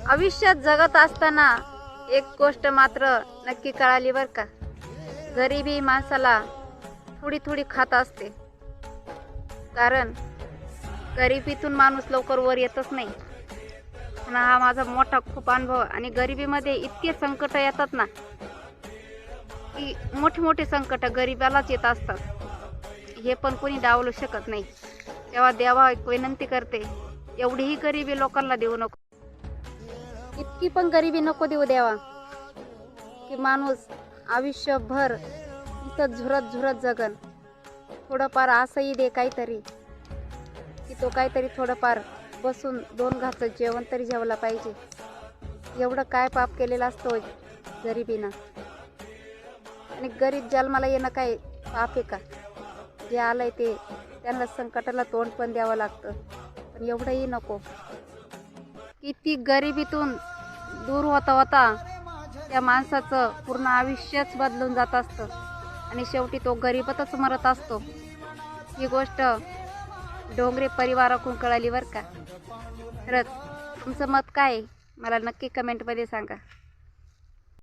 आयुष्यात जगत असताना एक गोष्ट मात्र नक्की कळाली बरं का, गरिबी माणसाला थोडी थोडी खात असते. कारण गरिबीतून माणूस लवकर वर येतच नाही. आणि हा माझा मोठा खूप अनुभव. आणि गरिबीमध्ये इतके संकट येतात ना, की मोठे मोठे संकट गरिबालाच येत असतात. हे पण कोणी डावलू शकत नाही. तेव्हा देवा एक विनंती करते, एवढीही गरिबी लोकांना देऊ नको. इतकी पण गरिबी नको देऊ देवा, की माणूस आयुष्यभर इथं झुरत झुरत जगन. थोडंफार असंही दे काहीतरी, की तो काहीतरी थोडंफार बसून 2 घासं जेवण तरी जेवला पाहिजे. एवढं काय पाप केलेलं असतं गरिबीनं. आणि गरीब जन्माला येणं काय पाप आहे का? जे आलंय ते त्यांना संकटाला तोंड पण द्यावं लागतं. पण एवढंही नको. किती गरिबीतून दूर होता होता त्या माणसाचं पूर्ण आयुष्यच बदलून जात असतं. आणि शेवटी तो गरीबातच मरत असतो. ही गोष्ट डोंगरे परिवाराकडून कळाली बरं का. खरंच तुमचं मत काय आहे मला नक्की कमेंटमध्ये सांगा.